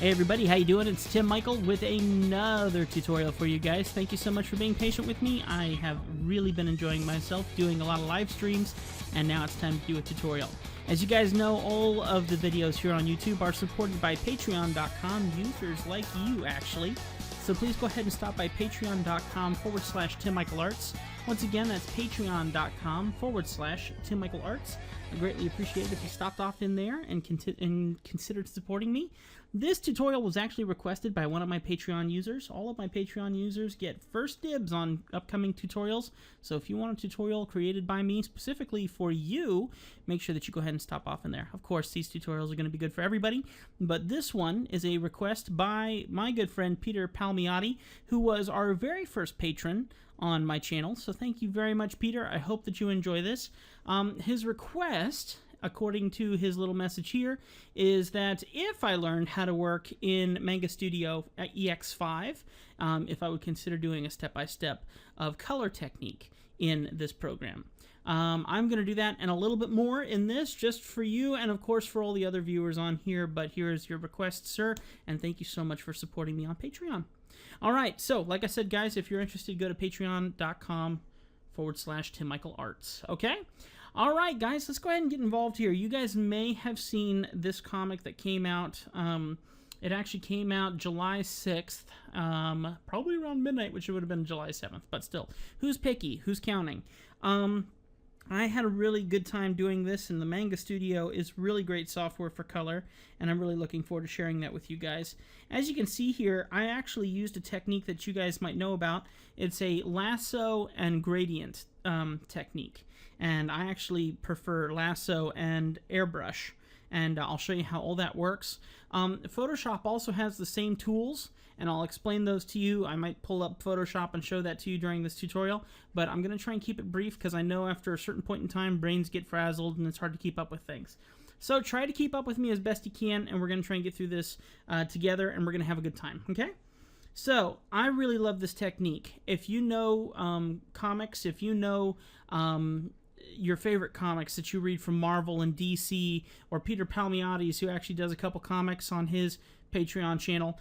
Hey everybody, how you doing? It's Tim Michael with another tutorial for you guys. Thank you so much for being patient with me. I have really been enjoying myself doing a lot of live streams, and now it's time to do a tutorial. As you guys know, all of the videos here on YouTube are supported by Patreon.com, users like you actually. So please go ahead and stop by patreon.com/TimMichaelArts. Once again, that's patreon.com/TimMichaelArts. I greatly appreciate it if you stopped off in there and considered supporting me. This tutorial was actually requested by one of my Patreon users. All of my Patreon users get first dibs on upcoming tutorials. So if you want a tutorial created by me specifically for you, make sure that you go ahead and stop off in there. Of course, these tutorials are going to be good for everybody, but this one is a request by my good friend Peter Palmiotti, who was our very first patron on my channel. So thank you very much, Peter. I hope that you enjoy this. His request, according to his little message here, is that if I learned how to work in Manga Studio EX5, if I would consider doing a step-by-step of color technique in this program. I'm going to do that and a little bit more in this just for you and, of course, for all the other viewers on here. But here is your request, sir, and thank you so much for supporting me on Patreon. All right, so like I said, guys, if you're interested, go to patreon.com/TimMichaelArts, okay? All right, guys, let's go ahead and get involved here. You guys may have seen this comic that came out. It actually came out July 6th, probably around midnight, which would have been July 7th, but still. Who's picky? Who's counting? I had a really good time doing this, and the Manga Studio is really great software for color, and I'm really looking forward to sharing that with you guys. As you can see here, I actually used a technique that you guys might know about. It's a lasso and gradient technique, and I actually prefer lasso and airbrush, and I'll show you how all that works. Photoshop also has the same tools, and I'll explain those to you. I might pull up Photoshop and show that to you during this tutorial, but I'm going to try and keep it brief because I know after a certain point in time, brains get frazzled and it's hard to keep up with things. So try to keep up with me as best you can, and we're going to try and get through this together, and we're going to have a good time, okay? So I really love this technique. If you know comics, if you know your favorite comics that you read from Marvel and DC, or Peter Palmiotti's, who actually does a couple comics on his Patreon channel,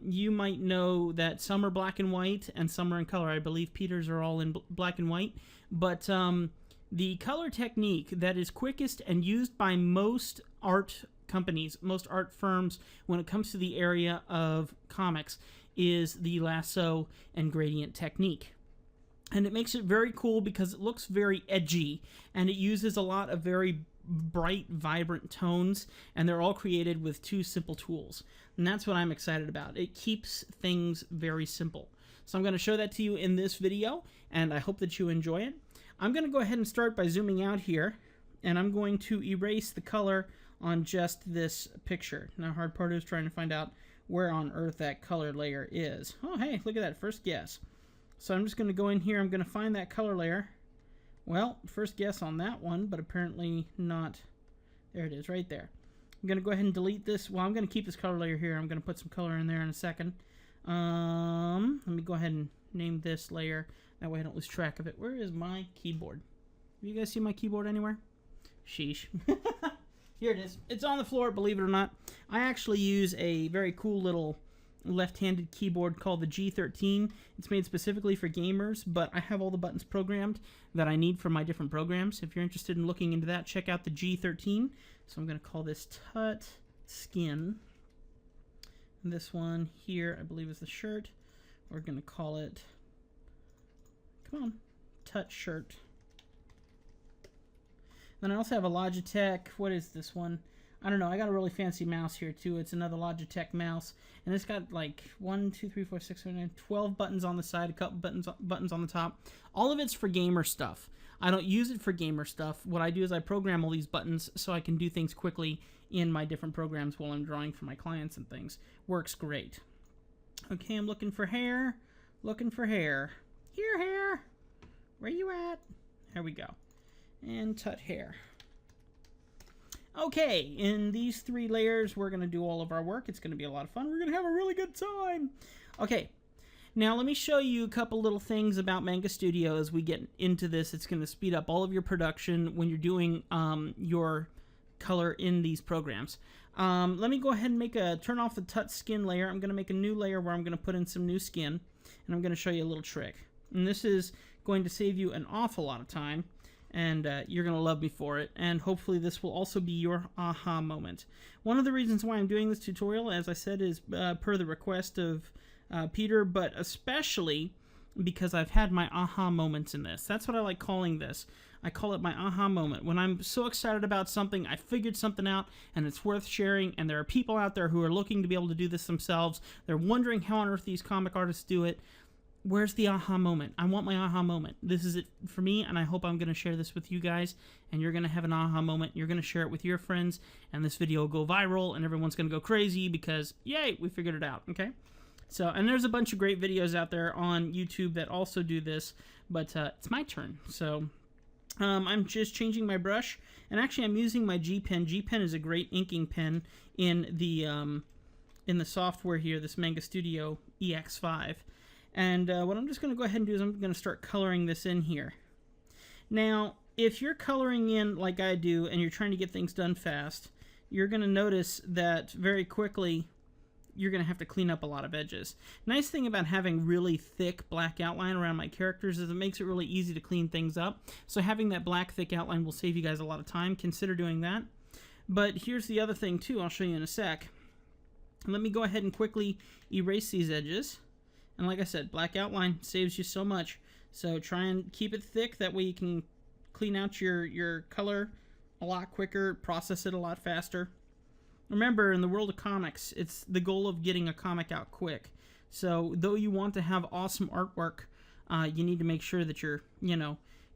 you might know that some are black and white and some are in color. I believe Peter's are all in black and white, but the color technique that is quickest and used by most art companies, most art firms when it comes to the area of comics is the lasso and gradient technique. And it makes it very cool because it looks very edgy, and it uses a lot of very bright, vibrant tones, and they're all created with two simple tools. And that's what I'm excited about. It keeps things very simple. So I'm going to show that to you in this video, and I hope that you enjoy it. I'm going to go ahead and start by zooming out here, and I'm going to erase the color on just this picture. Now, hard part is trying to find out where on earth that color layer is. Oh, hey, look at that, first guess. So I'm just going to go in here, I'm going to find that color layer. Well, first guess on that one, but apparently not. There it is, right there. I'm going to go ahead and delete this. Well, I'm going to keep this color layer here. I'm going to put some color in there in a second. Let me go ahead and name this layer. That way I don't lose track of it. Where is my keyboard? Have you guys seen my keyboard anywhere? Sheesh. Here it is. It's on the floor, believe it or not. I actually use a very cool little left-handed keyboard called the G13. It's made specifically for gamers, but I have all the buttons programmed that I need for my different programs. If you're interested in looking into that, check out the G13. So I'm going to call this Tut Skin. And this one here, I believe, is the shirt. We're going to call it, come on, Tut Shirt. Then I also have a Logitech. What is this one? I don't know. I got a really fancy mouse here, too. It's another Logitech mouse. And it's got like 1, 2, 3, 4, 6, 7, 8, 12 buttons on the side, a couple buttons on the top. All of it's for gamer stuff. I don't use it for gamer stuff. What I do is I program all these buttons so I can do things quickly in my different programs while I'm drawing for my clients and things. Works great. Okay, I'm looking for hair. Looking for hair. Here, hair. Where you at? There we go. And Tut hair. Okay, in these 3 layers, we're going to do all of our work. It's going to be a lot of fun. We're going to have a really good time. Okay, now let me show you a couple little things about Manga Studio as we get into this. It's going to speed up all of your production when you're doing your color in these programs. Let me go ahead and turn off the touch skin layer. I'm going to make a new layer where I'm going to put in some new skin, and I'm going to show you a little trick. And this is going to save you an awful lot of time, and you're going to love me for it. And hopefully this will also be your aha moment. One of the reasons why I'm doing this tutorial, as I said, is per the request of Peter, but especially because I've had my aha moments in this. That's what I like calling this. I call it my aha moment. When I'm so excited about something, I figured something out, and it's worth sharing, and there are people out there who are looking to be able to do this themselves. They're wondering how on earth these comic artists do it. Where's the aha moment? I want my aha moment. This is it for me, and I hope I'm going to share this with you guys, and you're going to have an aha moment. You're going to share it with your friends, and this video will go viral, and everyone's going to go crazy because, yay, we figured it out, okay? So, and there's a bunch of great videos out there on YouTube that also do this, but it's my turn. So, I'm just changing my brush, and actually I'm using my G Pen. G Pen is a great inking pen in the software here, this Manga Studio EX5. And what I'm just going to go ahead and do is I'm going to start coloring this in here. Now, if you're coloring in like I do, and you're trying to get things done fast, you're going to notice that very quickly you're going to have to clean up a lot of edges. Nice thing about having really thick black outline around my characters is it makes it really easy to clean things up. So having that black thick outline will save you guys a lot of time. Consider doing that. But here's the other thing too, I'll show you in a sec. Let me go ahead and quickly erase these edges. And like I said, black outline saves you so much. So try and keep it thick, that way you can clean out your color a lot quicker, process it a lot faster. Remember, in the world of comics, it's the goal of getting a comic out quick. So, though you want to have awesome artwork, you need to make sure that you're,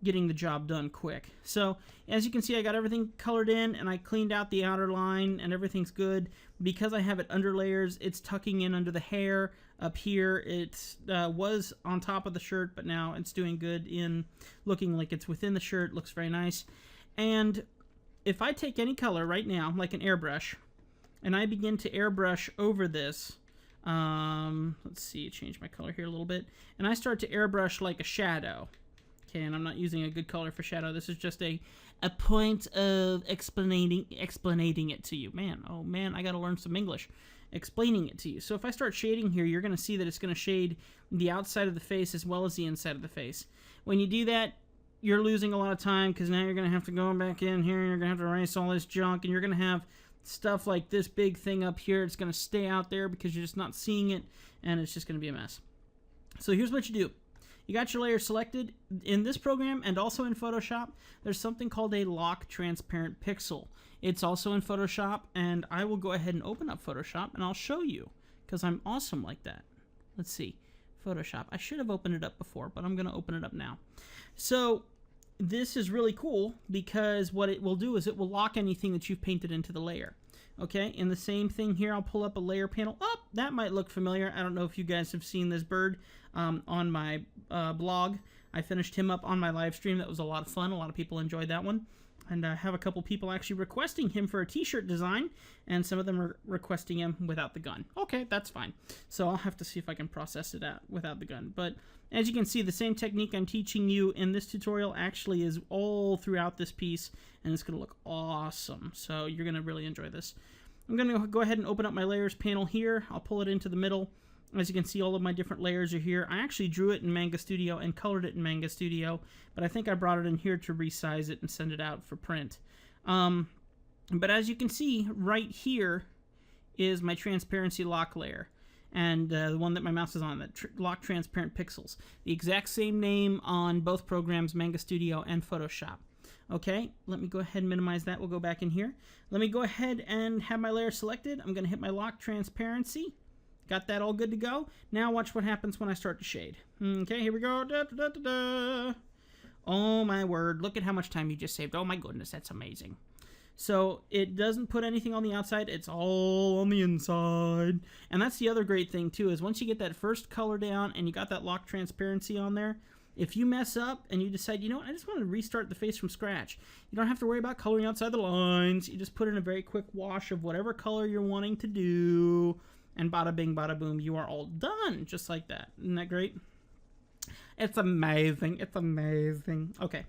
getting the job done quick. So, as you can see, I got everything colored in, and I cleaned out the outer line, and everything's good. Because I have it under layers, it's tucking in under the hair. Up here, it was on top of the shirt, but now it's doing good in looking like it's within the shirt. Looks very nice. And if I take any color right now, like an airbrush, and I begin to airbrush over this, let's see, change my color here a little bit, and I start to airbrush like a shadow. Okay, and I'm not using a good color for shadow. This is just a point of explaining it to you. Oh man, I gotta learn some English. Explaining it to you. So if I start shading here, you're gonna see that it's gonna shade the outside of the face as well as the inside of the face. When you do that, you're losing a lot of time, because now you're gonna have to go back in here, and you're gonna have to erase all this junk, and you're gonna have stuff like this big thing up here. It's going to stay out there because you're just not seeing it, and it's just going to be a mess. So here's what you do. You got your layer selected. In this program and also in Photoshop, there's something called a lock transparent pixel. It's also in Photoshop, and I will go ahead and open up Photoshop, and I'll show you, because I'm awesome like that. Let's see. Photoshop. I should have opened it up before, but I'm going to open it up now. So this is really cool, because what it will do is it will lock anything that you've painted into the layer. Okay, and the same thing here, I'll pull up a layer panel. Oh, that might look familiar. I don't know if you guys have seen this bird on my blog. I finished him up on my live stream. That was a lot of fun. A lot of people enjoyed that one. And I have a couple people actually requesting him for a t-shirt design, and some of them are requesting him without the gun. Okay, that's fine. So I'll have to see if I can process it out without the gun. But as you can see, the same technique I'm teaching you in this tutorial actually is all throughout this piece, and it's going to look awesome. So you're going to really enjoy this. I'm going to go ahead and open up my layers panel here. I'll pull it into the middle. As you can see, all of my different layers are here. I actually drew it in Manga Studio and colored it in Manga Studio, but I think I brought it in here to resize it and send it out for print. But as you can see, right here is my transparency lock layer, and the one that my mouse is on, that lock transparent pixels. The exact same name on both programs, Manga Studio and Photoshop. Okay, let me go ahead and minimize that. We'll go back in here. Let me go ahead and have my layer selected. I'm going to hit my lock transparency. Got that all good to go. Now watch what happens when I start to shade. Okay, here we go. Da, da, da, da, da. Oh my word, look at how much time you just saved. Oh my goodness, that's amazing. So it doesn't put anything on the outside, it's all on the inside. And that's the other great thing too, is once you get that first color down and you got that lock transparency on there, if you mess up and you decide, you know what, I just want to restart the face from scratch, you don't have to worry about coloring outside the lines. You just put in a very quick wash of whatever color you're wanting to do, and bada bing, bada boom, you are all done, just like that. Isn't that great? It's amazing. It's amazing. Okay.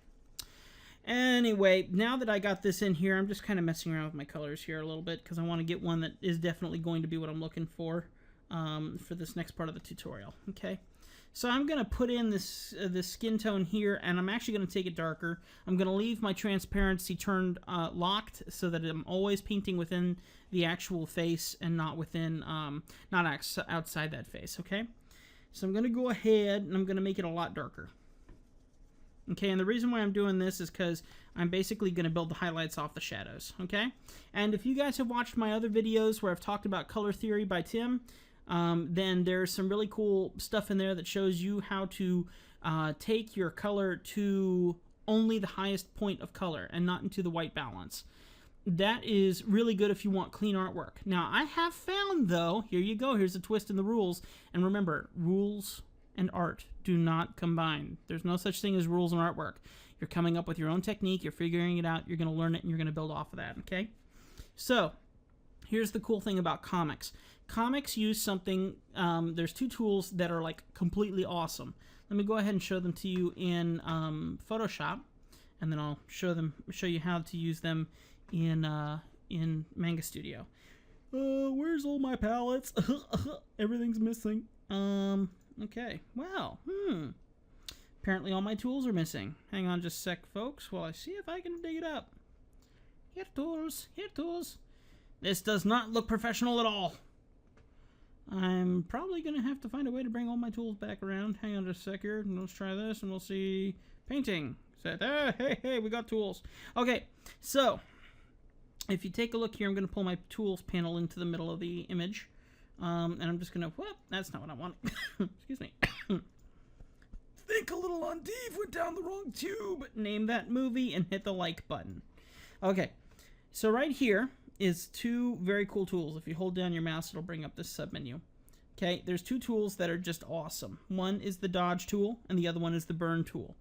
Anyway, now that I got this in here, I'm just kind of messing around with my colors here a little bit because I want to get one that is definitely going to be what I'm looking for this next part of the tutorial. Okay, so I'm going to put in this skin tone here, and I'm actually going to take it darker. I'm going to leave my transparency turned locked so that I'm always painting within the actual face and not within outside that face. Okay, so I'm going to go ahead and I'm going to make it a lot darker. Okay, and the reason why I'm doing this is because I'm basically going to build the highlights off the shadows, okay? And if you guys have watched my other videos where I've talked about color theory by Tim, then there's some really cool stuff in there that shows you how to take your color to only the highest point of color and not into the white balance. That is really good if you want clean artwork. Now, I have found, though, here you go, here's a twist in the rules, and remember, rules and art do not combine. There's no such thing as rules and artwork. You're coming up with your own technique, you're figuring it out, you're going to learn it, and you're going to build off of that, okay? So, here's the cool thing about comics. Comics use something, there's two tools that are like completely awesome. Let me go ahead and show them to you in Photoshop, and then I'll show you how to use them in Manga Studio. Where's all my palettes? Everything's missing. Okay, well, apparently all my tools are missing. Hang on just a sec, folks, while I see if I can dig it up. Here tools, here tools. This does not look professional at all. I'm probably going to have to find a way to bring all my tools back around. Hang on just a sec here, and let's try this, and we'll see painting. Hey, we got tools. Okay, so if you take a look here, I'm going to pull my tools panel into the middle of the image. And I'm just gonna, whoop, that's not what I want. Excuse me. Think a little on Dave went down the wrong tube. Name that movie and hit the like button. Okay, so right here is two very cool tools. If you hold down your mouse, it'll bring up this submenu. Okay, there's two tools that are just awesome. One is the dodge tool, and the other one is the burn tool.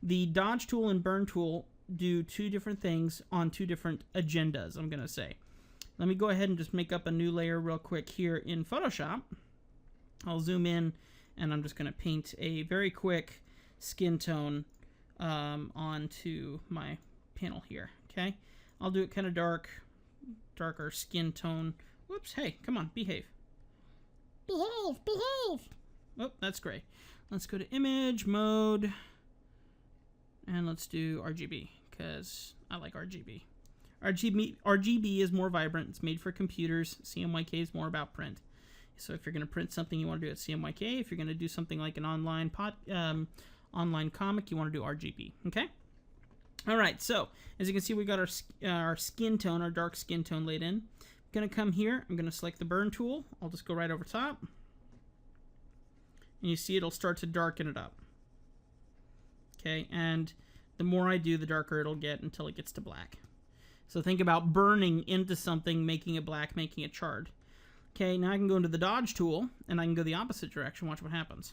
The dodge tool and burn tool do two different things on two different agendas, I'm gonna say. Let me go ahead and just make up a new layer real quick here in Photoshop. I'll zoom in, and I'm just going to paint a very quick skin tone onto my panel here, okay? I'll do it kind of darker skin tone. Whoops, hey, come on, behave. Behave. Oh, that's great. Let's go to image mode, and let's do RGB, because I like RGB. RGB is more vibrant. It's made for computers. CMYK is more about print. So if you're going to print something, you want to do it CMYK. If you're going to do something like an online comic, you want to do RGB. Okay? All right, so as you can see, we got our skin tone, our dark skin tone laid in. I'm going to come here. I'm going to select the burn tool. I'll just go right over top. And you see it'll start to darken it up. Okay, and the more I do, the darker it'll get until it gets to black. So think about burning into something, making it black, making it charred. Okay, now I can go into the dodge tool, and I can go the opposite direction. Watch what happens.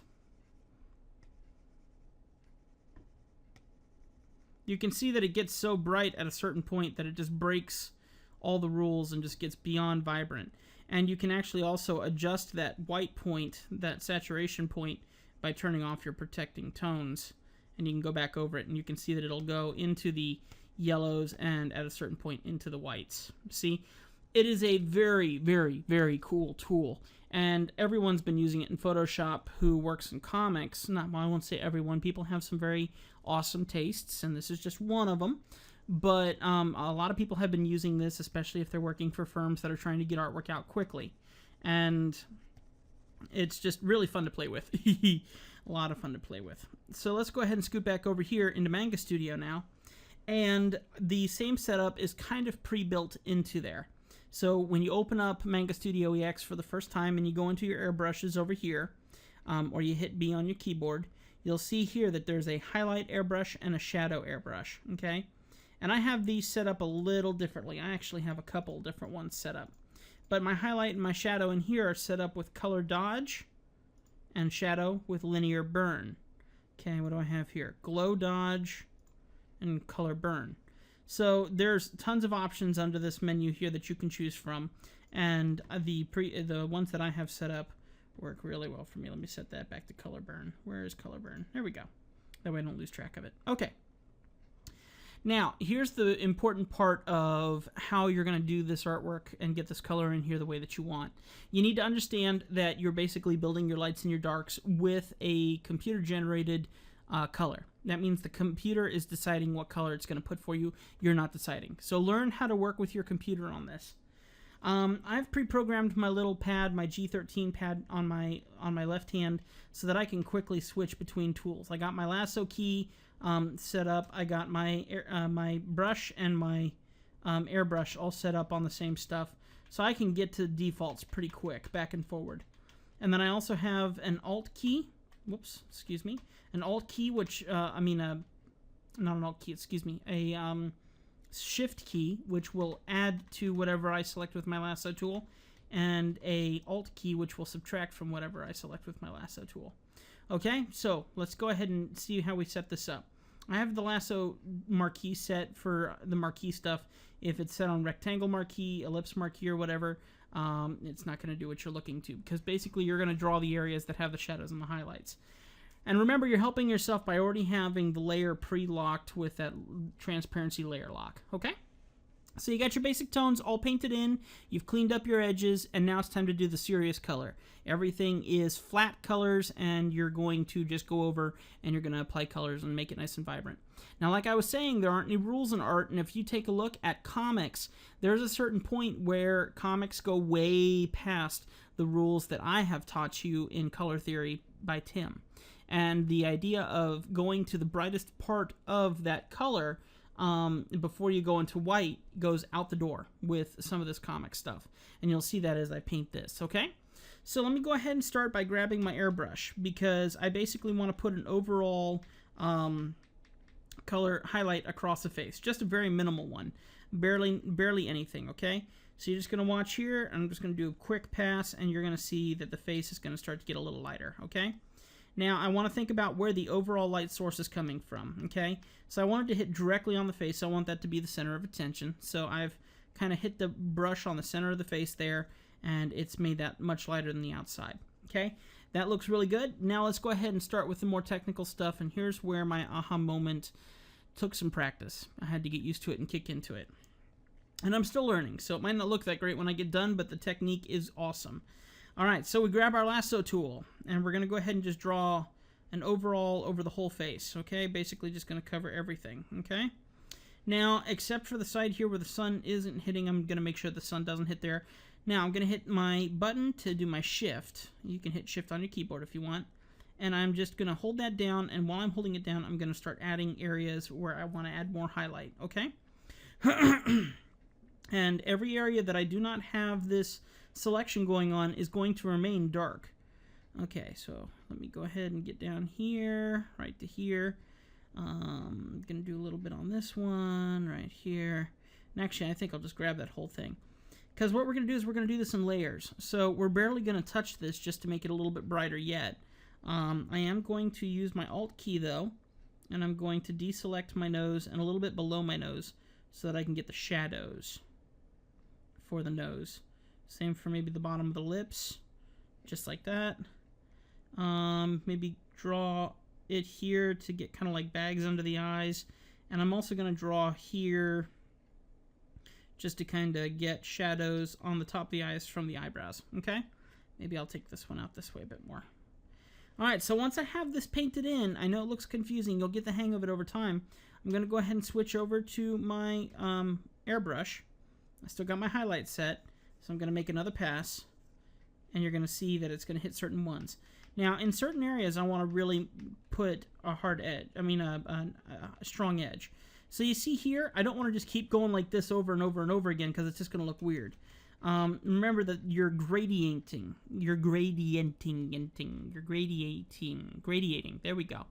You can see that it gets so bright at a certain point that it just breaks all the rules and just gets beyond vibrant. And you can actually also adjust that white point, that saturation point, by turning off your protecting tones. And you can go back over it, and you can see that it'll go into the yellows and at a certain point into the whites. See, it is a very, very, very cool tool, and everyone's been using it in Photoshop who works in comics. Not, well, I won't say everyone. People have some very awesome tastes, and this is just one of them. But a lot of people have been using this, especially if they're working for firms that are trying to get artwork out quickly, and it's just really fun to play with. A lot of fun to play with. So let's go ahead and scoot back over here into Manga Studio now. And the same setup is kind of pre-built into there. So when you open up Manga Studio EX for the first time and you go into your airbrushes over here, or you hit B on your keyboard, you'll see here that there's a highlight airbrush and a shadow airbrush, okay? And I have these set up a little differently. I actually have a couple different ones set up. But my highlight and my shadow in here are set up with color dodge and shadow with linear burn. Okay, what do I have here? Glow dodge and color burn. So there's tons of options under this menu here that you can choose from, and the ones that I have set up work really well for me. Let me set that back to color burn. Where is color burn? There we go. That way I don't lose track of it. Okay. Now, here's the important part of how you're going to do this artwork and get this color in here the way that you want. You need to understand that you're basically building your lights and your darks with a computer-generated color. That means the computer is deciding what color it's going to put for you. You're not deciding. So learn how to work with your computer on this. I've pre-programmed my little pad, my G13 pad on my left hand, so that I can quickly switch between tools. I got my lasso key set up. I got my my brush and my airbrush all set up on the same stuff, so I can get to defaults pretty quick, back and forward. And then I also have an Alt key. Whoops, excuse me. An Alt key, which not an Alt key. Excuse me. A Shift key, which will add to whatever I select with my lasso tool, and a Alt key, which will subtract from whatever I select with my lasso tool. Okay, so let's go ahead and see how we set this up. I have the lasso marquee set for the marquee stuff. If it's set on rectangle marquee, ellipse marquee, or whatever, it's not going to do what you're looking to, because basically you're going to draw the areas that have the shadows and the highlights. And remember, you're helping yourself by already having the layer pre-locked with that transparency layer lock, okay? So you got your basic tones all painted in, you've cleaned up your edges, and now it's time to do the serious color. Everything is flat colors, and you're going to just go over and you're going to apply colors and make it nice and vibrant. Now, like I was saying, there aren't any rules in art, and if you take a look at comics, there's a certain point where comics go way past the rules that I have taught you in color theory by Tim. And the idea of going to the brightest part of that color before you go into white goes out the door with some of this comic stuff. And you'll see that as I paint this, okay? So let me go ahead and start by grabbing my airbrush, because I basically want to put an overall color highlight across the face. Just a very minimal one. Barely anything, okay? So you're just going to watch here, and I'm just going to do a quick pass, and you're going to see that the face is going to start to get a little lighter, okay? Now, I want to think about where the overall light source is coming from, okay? So I wanted to hit directly on the face. So I want that to be the center of attention. So I've kind of hit the brush on the center of the face there, and it's made that much lighter than the outside, okay? That looks really good. Now let's go ahead and start with the more technical stuff, and here's where my aha moment took some practice. I had to get used to it and kick into it. And I'm still learning, so it might not look that great when I get done, but the technique is awesome. Alright, so we grab our lasso tool, and we're going to go ahead and just draw an overall over the whole face, okay? Basically just going to cover everything, okay? Now, except for the side here where the sun isn't hitting, I'm going to make sure the sun doesn't hit there. Now, I'm going to hit my button to do my shift. You can hit shift on your keyboard if you want. And I'm just going to hold that down, and while I'm holding it down, I'm going to start adding areas where I want to add more highlight, okay? And every area that I do not have this selection going on is going to remain dark. Okay, so let me go ahead and get down here, right to here. I'm going to do a little bit on this one, right here. And actually, I think I'll just grab that whole thing. Because what we're going to do is we're going to do this in layers. So we're barely going to touch this just to make it a little bit brighter yet. I am going to use my Alt key, though, and I'm going to deselect my nose and a little bit below my nose so that I can get the shadows for the nose. Same for maybe the bottom of the lips, just like that. Maybe draw it here to get kind of like bags under the eyes. And I'm also going to draw here just to kind of get shadows on the top of the eyes from the eyebrows, okay? Maybe I'll take this one out this way a bit more. Alright, so once I have this painted in, I know it looks confusing. You'll get the hang of it over time. I'm going to go ahead and switch over to my airbrush. I still got my highlight set. So I'm going to make another pass, and you're going to see that it's going to hit certain ones. Now, in certain areas, I want to really put a hard edge, a strong edge. So you see here, I don't want to just keep going like this over and over and over again, because it's just going to look weird. Remember that you're gradiating. There we go.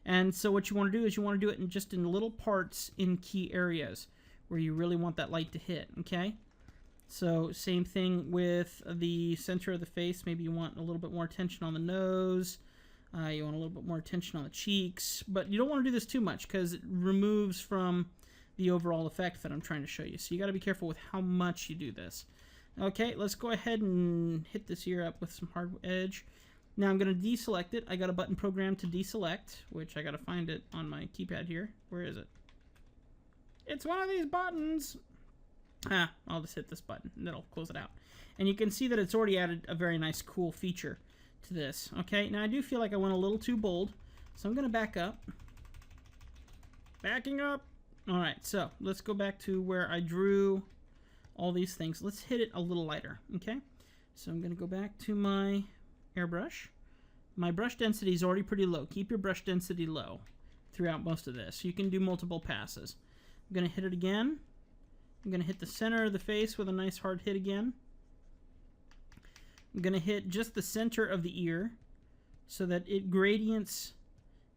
And so what you want to do is you want to do it in little parts in key areas where you really want that light to hit, okay? So same thing with the center of the face. Maybe you want a little bit more attention on the nose. You want a little bit more attention on the cheeks. But you don't want to do this too much because it removes from the overall effect that I'm trying to show you. So you got to be careful with how much you do this. Okay, let's go ahead and hit this ear up with some hard edge. Now I'm going to deselect it. I got a button program to deselect, which I got to find it on my keypad here. Where is it? It's one of these buttons. I'll just hit this button and that'll close it out. And you can see that it's already added a very nice cool feature to this. Okay, now I do feel like I went a little too bold, so I'm going to back up. Backing up. All right, so let's go back to where I drew all these things. Let's hit it a little lighter, okay? So I'm going to go back to my airbrush. My brush density is already pretty low. Keep your brush density low throughout most of this. You can do multiple passes. I'm going to hit it again. I'm going to hit the center of the face with a nice hard hit again. I'm going to hit just the center of the ear so that it gradients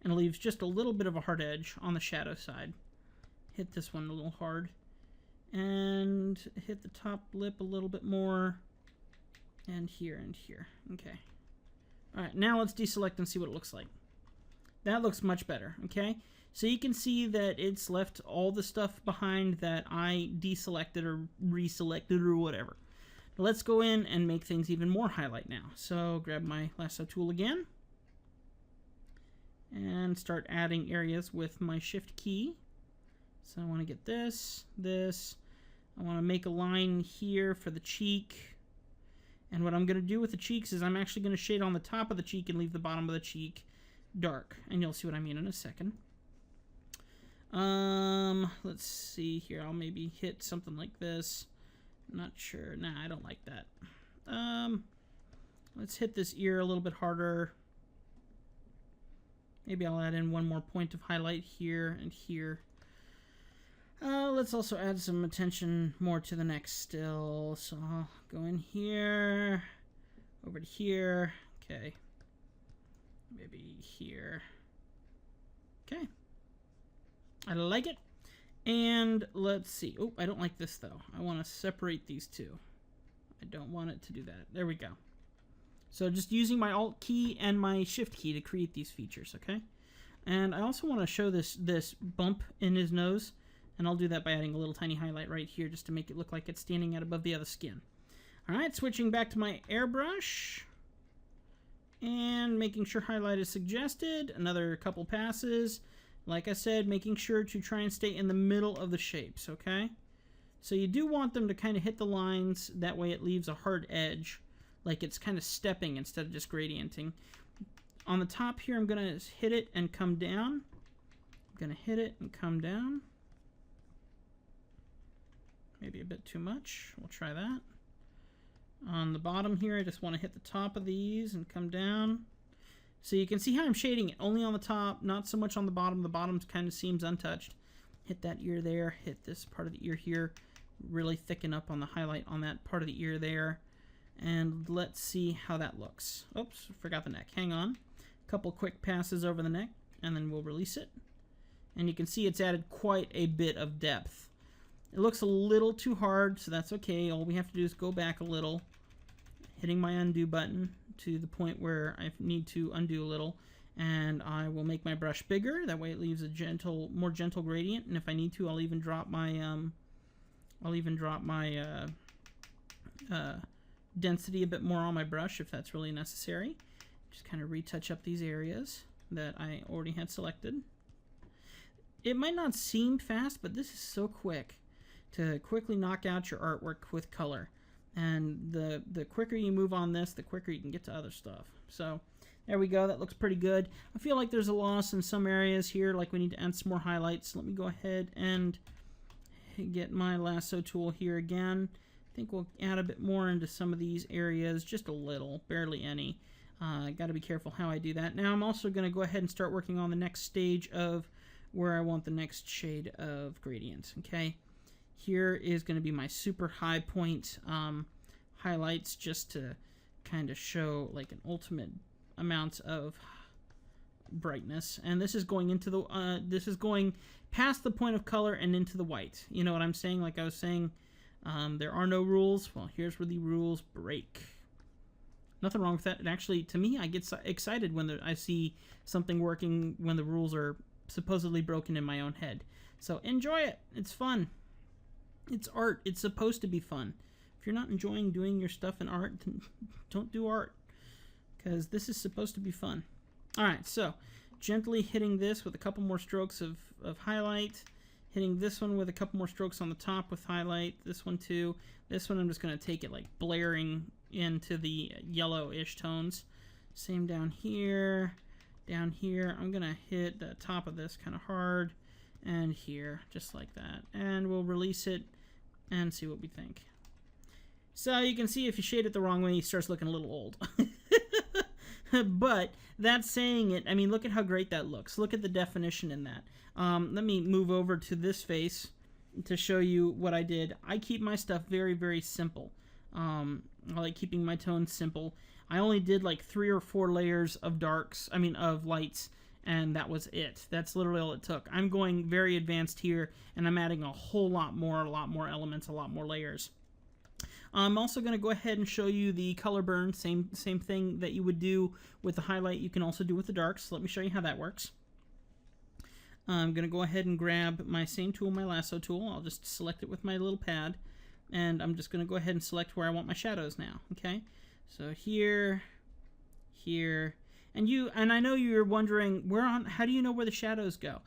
and leaves just a little bit of a hard edge on the shadow side. Hit this one a little hard. And hit the top lip a little bit more. And here and here. Okay. Alright, now let's deselect and see what it looks like. That looks much better, okay? So you can see that it's left all the stuff behind that I deselected or reselected or whatever. Let's go in and make things even more highlight now. So grab my Lasso Tool again. And start adding areas with my Shift key. So I want to get this. I want to make a line here for the cheek. And what I'm going to do with the cheeks is I'm actually going to shade on the top of the cheek and leave the bottom of the cheek dark. And you'll see what I mean in a second. Let's see here. I'll maybe hit something like this. Not sure. Nah, I don't like that. Let's hit this ear a little bit harder. Maybe I'll add in one more point of highlight here and here. Let's also add some attention more to the neck still. So I'll go in here, over to here. Okay. Maybe here. Okay. I like it. And let's see. Oh, I don't like this though. I want to separate these two. I don't want it to do that. There we go. So just using my Alt key and my Shift key to create these features, okay? And I also want to show this bump in his nose. And I'll do that by adding a little tiny highlight right here just to make it look like it's standing out above the other skin. Alright, switching back to my airbrush. And making sure highlight is suggested. Another couple passes. Like I said, making sure to try and stay in the middle of the shapes, okay? So you do want them to kind of hit the lines. That way it leaves a hard edge. Like it's kind of stepping instead of just gradienting. On the top here, I'm going to hit it and come down. I'm going to hit it and come down. Maybe a bit too much. We'll try that. On the bottom here, I just want to hit the top of these and come down. So you can see how I'm shading it. Only on the top, not so much on the bottom. The bottom kind of seems untouched. Hit that ear there. Hit this part of the ear here. Really thicken up on the highlight on that part of the ear there. And let's see how that looks. Oops, forgot the neck. Hang on. A couple quick passes over the neck, and then we'll release it. And you can see it's added quite a bit of depth. It looks a little too hard, so that's okay. All we have to do is go back a little, hitting my undo button to the point where I need to undo a little, and I will make my brush bigger. That way it leaves a more gentle gradient. And if I need to, I'll even drop my density a bit more on my brush if that's really necessary. Just kind of retouch up these areas that I already had selected. It might not seem fast, but this is so quick to quickly knock out your artwork with color. And the quicker you move on this, the quicker you can get to other stuff. So there we go. That looks pretty good. I feel like there's a loss in some areas here, like we need to add some more highlights. Let me go ahead and get my Lasso Tool here again. I think we'll add a bit more into some of these areas, just a little, barely any. Got to be careful how I do that. Now I'm also going to go ahead and start working on the next stage of where I want the next shade of gradient. Okay, here is going to be my super high point highlights, just to kind of show like an ultimate amount of brightness. And this is going into the this is going past the point of color and into the white. You know what I'm saying? Like I was saying, there are no rules. Well, here's where the rules break. Nothing wrong with that. And actually, to me, I get excited when I see something working when the rules are supposedly broken in my own head. So enjoy it. It's fun. It's art. It's supposed to be fun. If you're not enjoying doing your stuff in art, then don't do art, because this is supposed to be fun. All right, so gently hitting this with a couple more strokes of highlight, hitting this one with a couple more strokes on the top with highlight. This one too. This one I'm just going to take it like blaring into the yellowish tones. Same down here. Down here, I'm going to hit the top of this kind of hard. And here, just like that. And we'll release it and see what we think. So you can see if you shade it the wrong way, it starts looking a little old. But that's saying it. I mean, look at how great that looks. Look at the definition in that. Let me move over to this face to show you what I did. I keep my stuff very, very simple. I like keeping my tones simple. I only did like 3 or 4 layers of of lights, and that was it. That's literally all it took. I'm going very advanced here, and I'm adding a whole lot more elements, a lot more layers. I'm also going to go ahead and show you the color burn. Same thing that you would do with the highlight, you can also do with the darks. So let me show you how that works. I'm going to go ahead and grab my same tool, my Lasso Tool. I'll just select it with my little pad, and I'm just going to go ahead and select where I want my shadows now. Okay, so here, here, and I know you're wondering how do you know where the shadows go?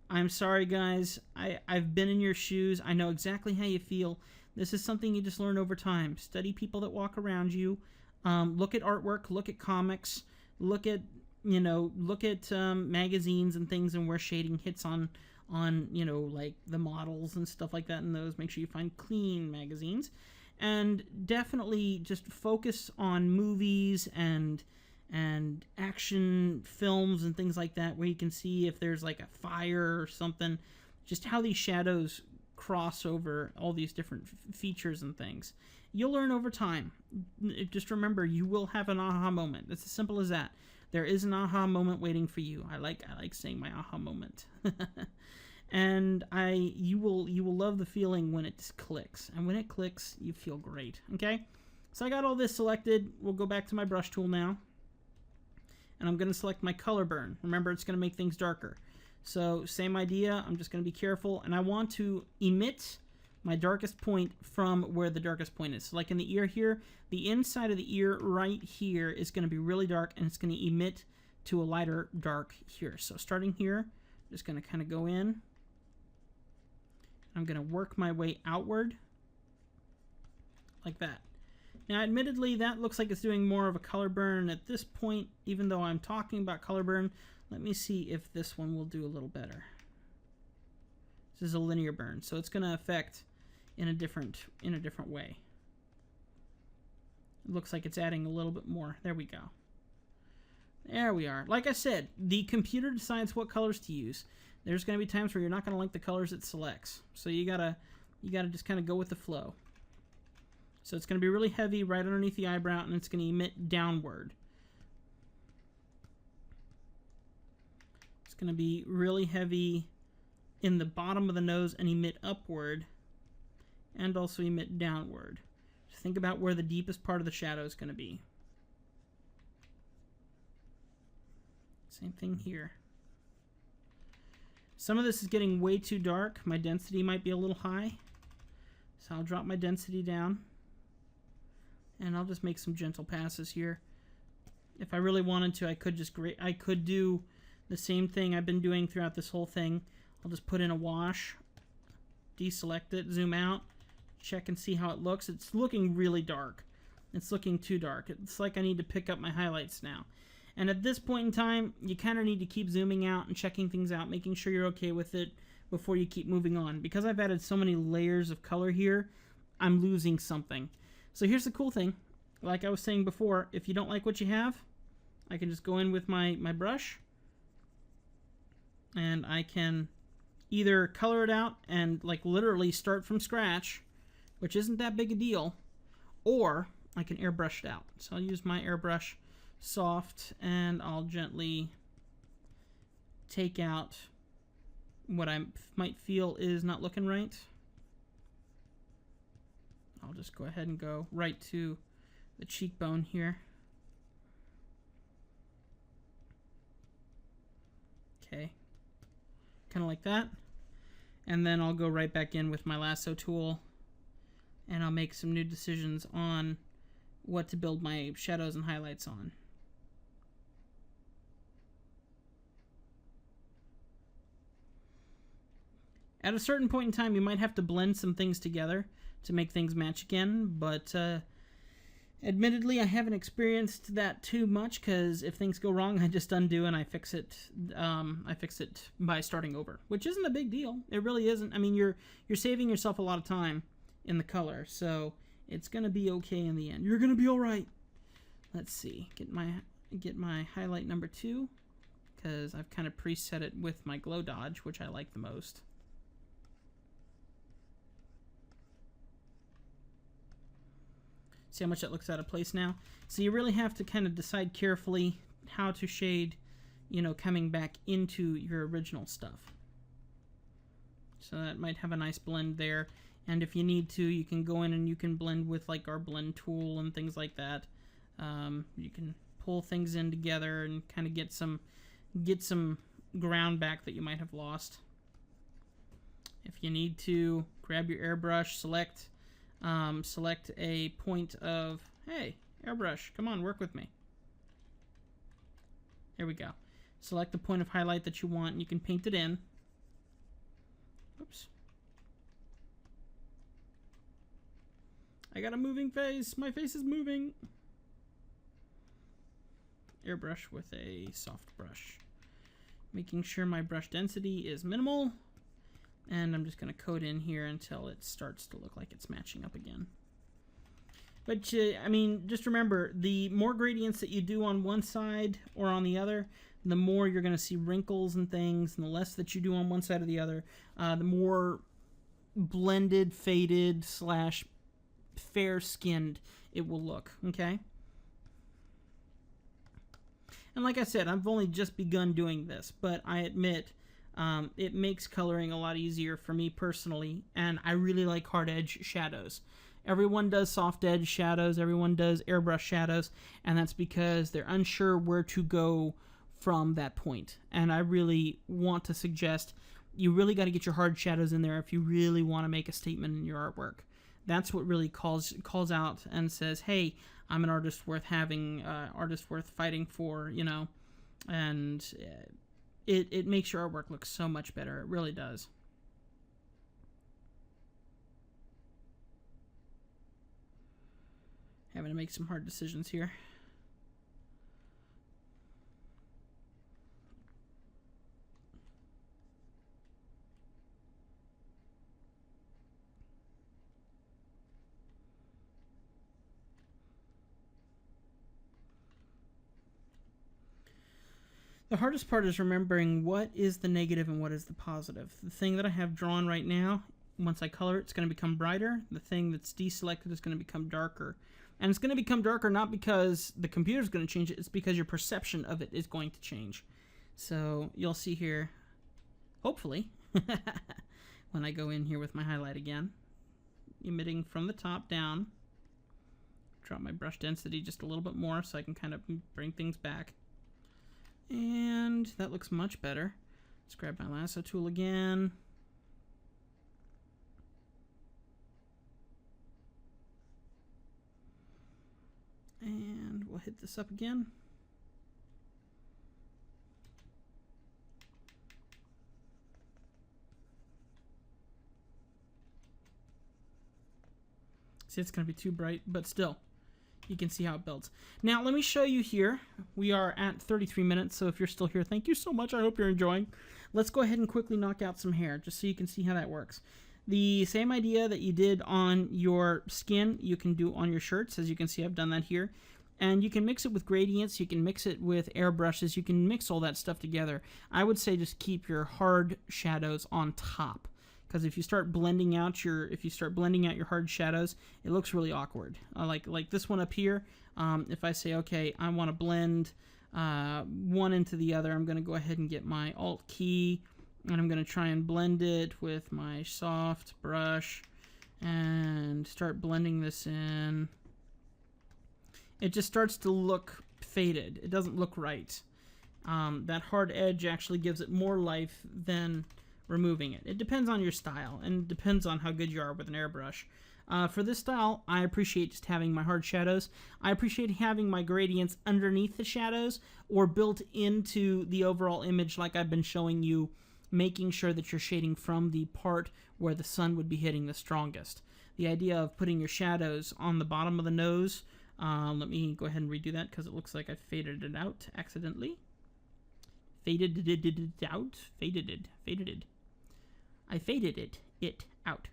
I'm sorry, guys. I've been in your shoes. I know exactly how you feel. This is something you just learn over time. Study people that walk around you. Look at artwork. Look at comics. Look at magazines and things, and where shading hits on like the models and stuff like that in those. Make sure you find clean magazines, and definitely just focus on movies and action films and things like that, where you can see if there's like a fire or something. Just how these shadows cross over all these different features and things. You'll learn over time. Just remember, you will have an aha moment. It's as simple as that. There is an aha moment waiting for you. I like saying my aha moment. And you will love the feeling when it just clicks. And when it clicks, you feel great. Okay? So I got all this selected. We'll go back to my brush tool now. And I'm going to select my color burn. Remember, it's going to make things darker. So same idea, I'm just going to be careful, and I want to emit my darkest point from where the darkest point is. So like in the ear here, the inside of the ear right here is going to be really dark, and it's going to emit to a lighter dark here. So starting here, I'm just going to kind of go in. I'm going to work my way outward like that. Now admittedly, that looks like it's doing more of a color burn at this point, even though I'm talking about color burn. Let me see if this one will do a little better. This is a linear burn, so it's going to affect in a different way. It looks like it's adding a little bit more. There we go. There we are. Like I said, the computer decides what colors to use. There's going to be times where you're not going to like the colors it selects, so you gotta just kind of go with the flow. So it's going to be really heavy right underneath the eyebrow, and it's going to emit downward. Going to be really heavy in the bottom of the nose and emit upward, and also emit downward. Just think about where the deepest part of the shadow is going to be. Same thing here. Some of this is getting way too dark. My density might be a little high, so I'll drop my density down, and I'll just make some gentle passes here. If I really wanted to, I could do the same thing I've been doing throughout this whole thing. I'll just put in a wash, deselect it, zoom out, check and see how it looks. It's looking really dark. It's looking too dark. It's like I need to pick up my highlights now. And at this point in time, you kind of need to keep zooming out and checking things out, making sure you're okay with it before you keep moving on. Because I've added so many layers of color here, I'm losing something. So here's the cool thing. Like I was saying before, if you don't like what you have, I can just go in with my brush, and I can either color it out and like literally start from scratch, which isn't that big a deal, or I can airbrush it out. So I'll use my airbrush soft, and I'll gently take out what I might feel is not looking right. I'll just go ahead and go right to the cheekbone here. Okay. Kind of like that. And then I'll go right back in with my Lasso Tool, and I'll make some new decisions on what to build my shadows and highlights on. At a certain point in time, you might have to blend some things together to make things match again, but admittedly, I haven't experienced that too much, because if things go wrong, I just undo and I fix it. I fix it by starting over, which isn't a big deal. It really isn't. I mean, you're saving yourself a lot of time in the color, so it's gonna be okay in the end. You're gonna be all right. Let's see. Get my highlight number 2, because I've kind of preset it with my glow dodge, which I like the most. See how much that looks out of place now? So you really have to kind of decide carefully how to shade, you know, coming back into your original stuff. So that might have a nice blend there. And if you need to, you can go in and you can blend with like our blend tool and things like that. You can pull things in together and kind of get some ground back that you might have lost. If you need to, grab your airbrush, select a point of, hey, airbrush, come on, work with me. There we go. Select the point of highlight that you want, and you can paint it in. Oops. I got a moving face. My face is moving. Airbrush with a soft brush. Making sure my brush density is minimal. And I'm just going to coat in here until it starts to look like it's matching up again. But, I mean, just remember, the more gradients that you do on one side or on the other, the more you're going to see wrinkles and things, and the less that you do on one side or the other, the more blended, faded, / fair-skinned it will look, okay? And like I said, I've only just begun doing this, but I admit it makes coloring a lot easier for me personally, and I really like hard edge shadows. Everyone does soft edge shadows, everyone does airbrush shadows, and that's because they're unsure where to go from that point. And I really want to suggest you really got to get your hard shadows in there if you really want to make a statement in your artwork. That's what really calls out and says, hey, I'm an artist worth having, artist worth fighting for, you know, and it makes your artwork look so much better. It really does. Having to make some hard decisions here. The hardest part is remembering what is the negative and what is the positive. The thing that I have drawn right now, once I color it, it's going to become brighter. The thing that's deselected is going to become darker. And it's going to become darker not because the computer's going to change it, it's because your perception of it is going to change. So you'll see here, hopefully, when I go in here with my highlight again, emitting from the top down, drop my brush density just a little bit more so I can kind of bring things back. And that looks much better. Let's grab my lasso tool again. And we'll hit this up again. See, it's going to be too bright, but still, you can see how it builds. Now, let me show you here. We are at 33 minutes, so if you're still here, thank you so much. I hope you're enjoying. Let's go ahead and quickly knock out some hair, just so you can see how that works. The same idea that you did on your skin, you can do on your shirts. As you can see, I've done that here. And you can mix it with gradients, you can mix it with airbrushes, you can mix all that stuff together. I would say just keep your hard shadows on top. Because if you start blending out your hard shadows, it looks really awkward. Like this one up here, if I say, okay, I want to blend one into the other, I'm going to go ahead and get my Alt key, and I'm going to try and blend it with my soft brush, and start blending this in. It just starts to look faded. It doesn't look right. That hard edge actually gives it more life than removing it. It depends on your style, and it depends on how good you are with an airbrush. For this style, I appreciate just having my hard shadows. I appreciate having my gradients underneath the shadows or built into the overall image like I've been showing you making sure that you're shading from the part where the sun would be hitting the strongest. The idea of putting your shadows on the bottom of the nose, let me go ahead and redo that because it looks like I faded it out accidentally. Faded it out. I faded it out.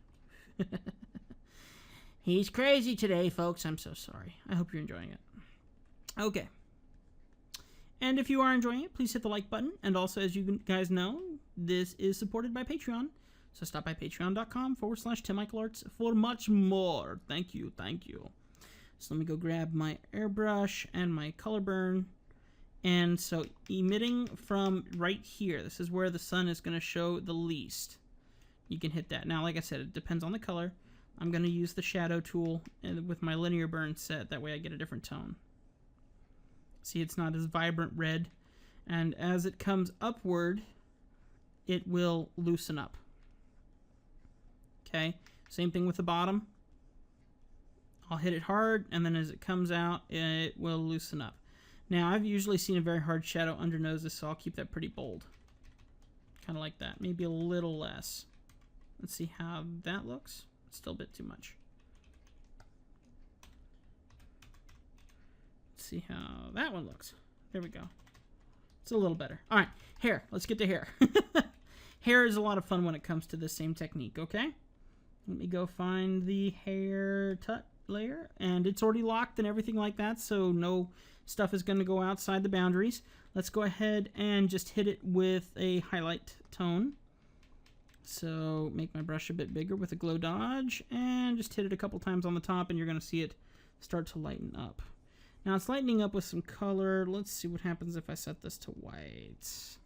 He's crazy today, folks. I'm so sorry. I hope you're enjoying it. Okay. And if you are enjoying it, please hit the like button. And also, as you guys know, this is supported by Patreon. So stop by patreon.com/TimMichaelArts for much more. Thank you. So let me go grab my airbrush and my color burn. And so emitting from right here, this is where the sun is going to show the least. You can hit that. Now, like I said, it depends on the color. I'm going to use the shadow tool with my linear burn set. That way I get a different tone. See, it's not as vibrant red. And as it comes upward, it will loosen up. Okay, same thing with the bottom. I'll hit it hard, and then as it comes out, it will loosen up. Now, I've usually seen a very hard shadow under noses, so I'll keep that pretty bold. Kind of like that. Maybe a little less. Let's see how that looks. It's still a bit too much. Let's see how that one looks. There we go. It's a little better. All right, hair. Let's get to hair. Hair is a lot of fun when it comes to the same technique, okay? Let me go find the hair tut layer, and it's already locked and everything like that, so no stuff is going to go outside the boundaries. Let's go ahead and just hit it with a highlight tone. So make my brush a bit bigger with a glow dodge, and just hit it a couple times on the top, and you're going to see it start to lighten up. Now it's lightening up with some color. Let's see what happens if I set this to white.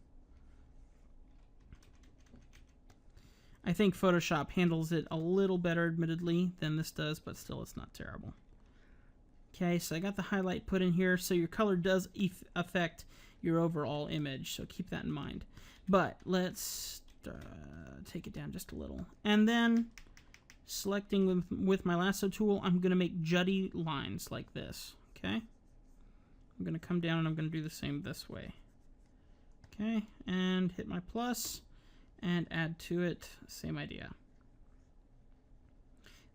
I think Photoshop handles it a little better, admittedly, than this does, but still it's not terrible. Okay, so I got the highlight put in here, so your color does affect your overall image, so keep that in mind. But let's take it down just a little. And then, selecting with my lasso tool, I'm going to make jutty lines like this, okay? I'm going to come down and I'm going to do the same this way. Okay, and hit my plus. And add to it, same idea.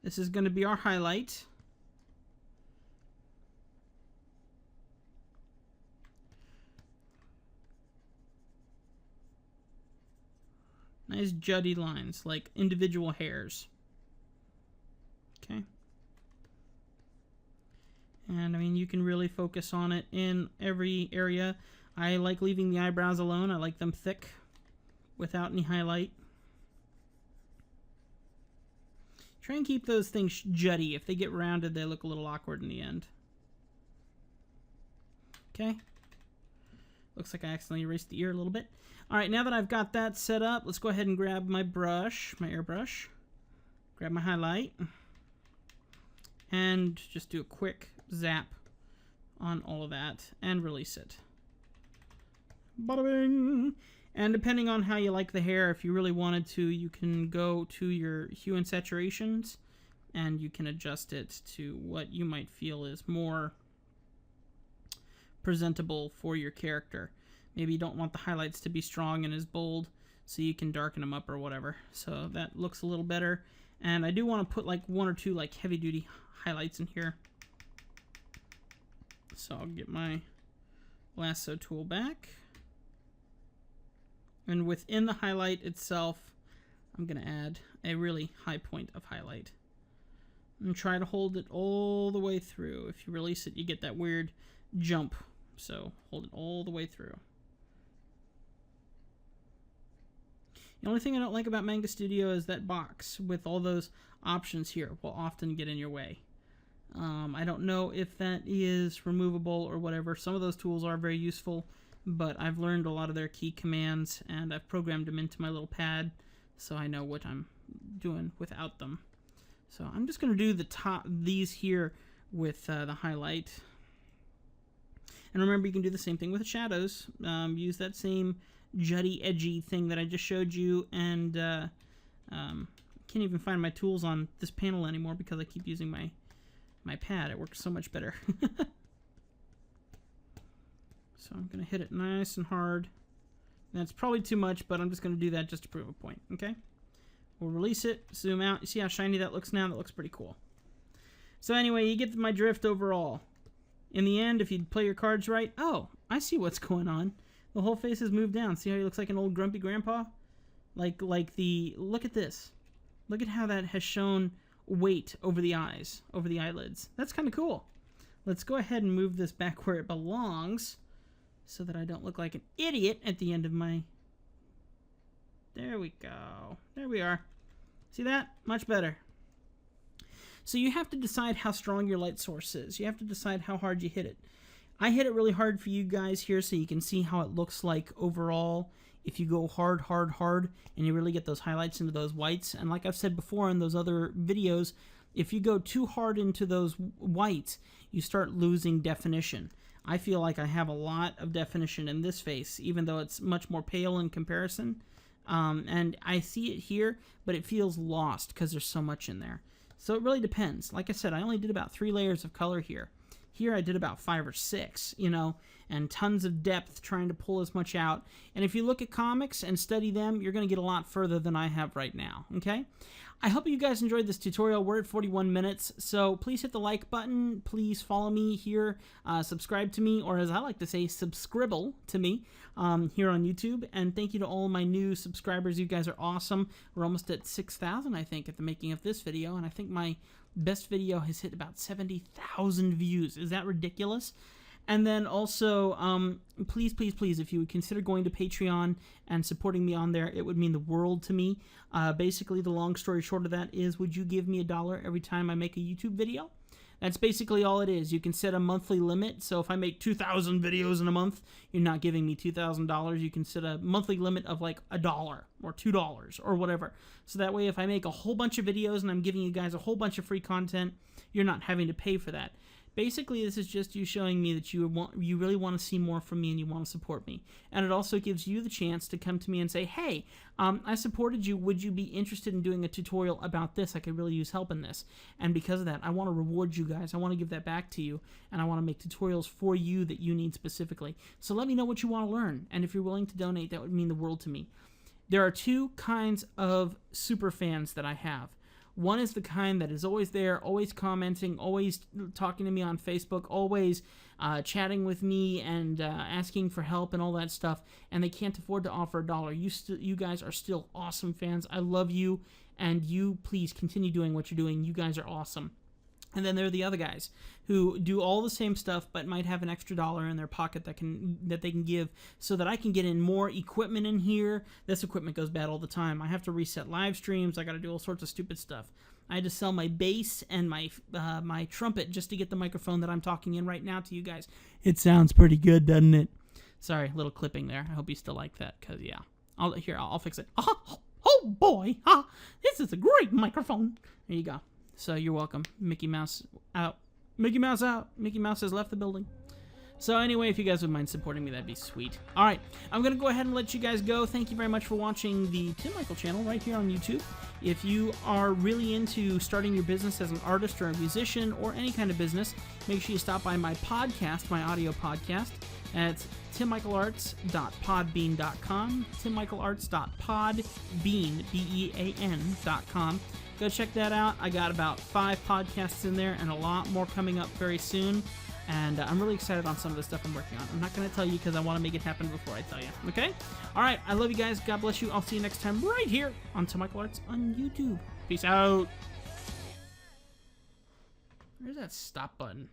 This is going to be our highlight. Nice jutty lines, like individual hairs. Okay. And I mean, you can really focus on it in every area. I like leaving the eyebrows alone. I like them thick, without any highlight. Try and keep those things jutty. If they get rounded, they look a little awkward in the end. Okay. Looks like I accidentally erased the ear a little bit. Alright, now that I've got that set up, let's go ahead and grab my brush, my airbrush. Grab my highlight. And just do a quick zap on all of that and release it. Bada bing! And depending on how you like the hair, if you really wanted to, you can go to your hue and saturations and you can adjust it to what you might feel is more presentable for your character. Maybe you don't want the highlights to be strong and as bold, so you can darken them up or whatever. So that looks a little better. And I do want to put like one or two like heavy duty highlights in here. So I'll get my lasso tool back. And within the highlight itself, I'm going to add a really high point of highlight. And try to hold it all the way through. If you release it, you get that weird jump. So hold it all the way through. The only thing I don't like about Manga Studio is that box with all those options here will often get in your way. I don't know if that is removable or whatever. Some of those tools are very useful, but I've learned a lot of their key commands and I've programmed them into my little pad so I know what I'm doing without them. So I'm just going to do these here with the highlight. And remember, you can do the same thing with the shadows. Use that same jutty, edgy thing that I just showed you, and can't even find my tools on this panel anymore because I keep using my pad. It works so much better. So I'm going to hit it nice and hard, That's probably too much, but I'm just going to do that just to prove a point, okay? We'll release it, zoom out. You see how shiny that looks now? That looks pretty cool. So anyway, you get my drift overall. In the end, if you play your cards right... Oh, I see what's going on. The whole face is moved down. See how he looks like an old grumpy grandpa? Look at this. Look at how that has shown weight over the eyes, over the eyelids. That's kind of cool. Let's go ahead and move this back where it belongs so that I don't look like an idiot at the end of my... There we go. There we are. See that? Much better. So you have to decide how strong your light source is. You have to decide how hard you hit it. I hit it really hard for you guys here so you can see how it looks like overall if you go hard, hard, hard, and you really get those highlights into those whites. And like I've said before in those other videos, if you go too hard into those whites, you start losing definition. I feel like I have a lot of definition in this face, even though it's much more pale in comparison. And I see it here, but it feels lost because there's so much in there. So it really depends. Like I said, I only did about 3 layers of color here. Here I did about 5 or 6, you know, and tons of depth trying to pull as much out. And if you look at comics and study them, you're going to get a lot further than I have right now, okay? I hope you guys enjoyed this tutorial. We're at 41 minutes, so please hit the like button. Please follow me here, subscribe to me, or as I like to say, subscribble to me here on YouTube. And thank you to all my new subscribers. You guys are awesome. We're almost at 6,000, I think, at the making of this video, and I think my best video has hit about 70,000 views. Is that ridiculous? And then also, please, please, please, if you would consider going to Patreon and supporting me on there, it would mean the world to me. Basically, the long story short of that is, would you give me $1 every time I make a YouTube video? That's basically all it is. You can set a monthly limit. So if I make 2,000 videos in a month, you're not giving me $2,000. You can set a monthly limit of like $1 or $2 or whatever. So that way, if I make a whole bunch of videos and I'm giving you guys a whole bunch of free content, you're not having to pay for that. Basically, this is just you showing me that you really want to see more from me and you want to support me. And it also gives you the chance to come to me and say, hey, I supported you. Would you be interested in doing a tutorial about this? I could really use help in this. And because of that, I want to reward you guys. I want to give that back to you. And I want to make tutorials for you that you need specifically. So let me know what you want to learn. And if you're willing to donate, that would mean the world to me. There are 2 kinds of super fans that I have. One is the kind that is always there, always commenting, always talking to me on Facebook, always chatting with me and asking for help and all that stuff, and they can't afford to offer $1. You guys are still awesome fans. I love you, and you please continue doing what you're doing. You guys are awesome. And then there are the other guys who do all the same stuff but might have an extra $1 in their pocket that they can give so that I can get in more equipment in here. This equipment goes bad all the time. I have to reset live streams. I got to do all sorts of stupid stuff. I had to sell my bass and my trumpet just to get the microphone that I'm talking in right now to you guys. It sounds pretty good, doesn't it? Sorry, little clipping there. I hope you still like that because, yeah. I'll fix it. Oh, boy. This is a great microphone. There you go. So you're welcome. Mickey Mouse out. Mickey Mouse out. Mickey Mouse has left the building. So anyway, if you guys would mind supporting me, that'd be sweet. All right, I'm going to go ahead and let you guys go. Thank you very much for watching the Tim Michael channel right here on YouTube. If you are really into starting your business as an artist or a musician or any kind of business, make sure you stop by my podcast, my audio podcast. It's timmichaelarts.podbean.com, timmichaelarts.podbean.com. Go check that out. I got about 5 podcasts in there and a lot more coming up very soon. And I'm really excited on some of the stuff I'm working on. I'm not going to tell you because I want to make it happen before I tell you. Okay? All right. I love you guys. God bless you. I'll see you next time right here on Tim Michael Arts on YouTube. Peace out. Where's that stop button?